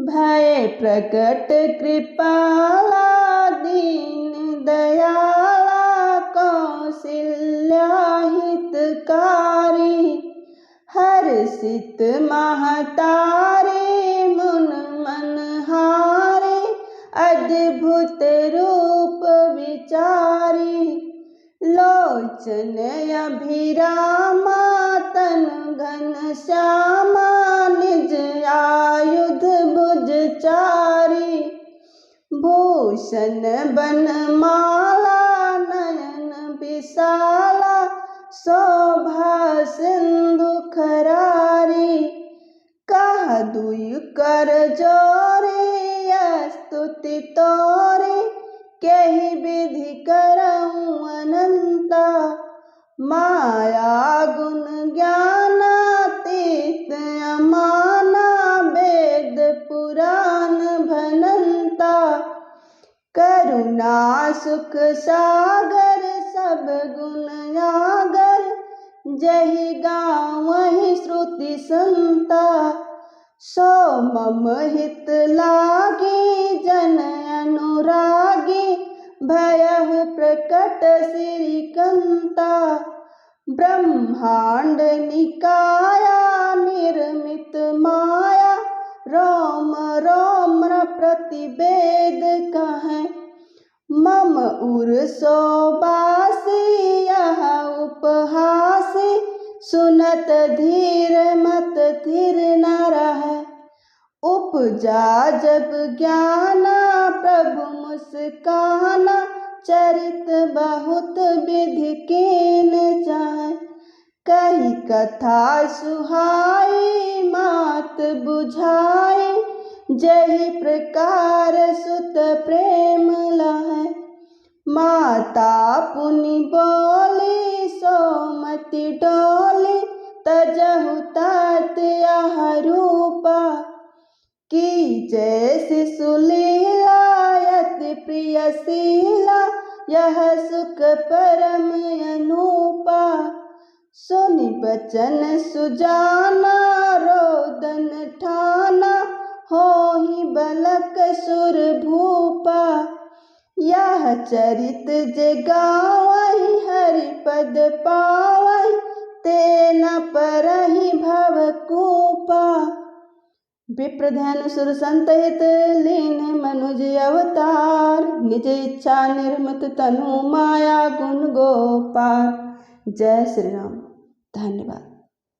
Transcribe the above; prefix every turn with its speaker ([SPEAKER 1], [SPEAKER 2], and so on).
[SPEAKER 1] भय प्रकट कृपाला दीन दयाला कौशल्या हितकारी हर्षित महतारे मुन मनहारे अद्भुत रूप विचारी लोचन अभिरामा तन घन श्यामा निज आयुध भुजचारी भूषण बनमाला नयन विशाला शोभा सिंधु खरारी कह दुई कर जोरे स्तुति तोरे केहि विधि करऊँ अनंता माया गुण ज्ञानातीत अमाना वेद पुराण भनंता करुणा सुख सागर सब गुण आगर जहि गावहि श्रुति संता सो मम हित लागे जन अनुरागे भयहु प्रकट श्रीकंता ब्रह्मांड निकाया निर्मित माया रोम रोम प्रतिवेद कहें मम उर सोबासी यह उपहासी सुनत धीर मत थिर न रहे उपजा जब ज्ञाना प्रभु मुस्काना चरित बहुत विधि कीन जाए कही कथा सुहाई मात बुझाई जही प्रकार सुत प्रेम लहे माता पुनि बोली सोमति डोली तजहु तात यह रूपा की जैसी सुलीला यति प्रियशीला यह सुख परम अनूपा सुनि बचन सुजाना रोदन ठाना होहि बलक सुर भूपा यह चरित जे गावहि हरिपद पावहि तेन परहि भवकूपा विप्रधनु सुर संतहित लीन मनुज अवतार निज इच्छा निर्मित तनु माया गुण गोपाल। जय श्री राम। धन्यवाद।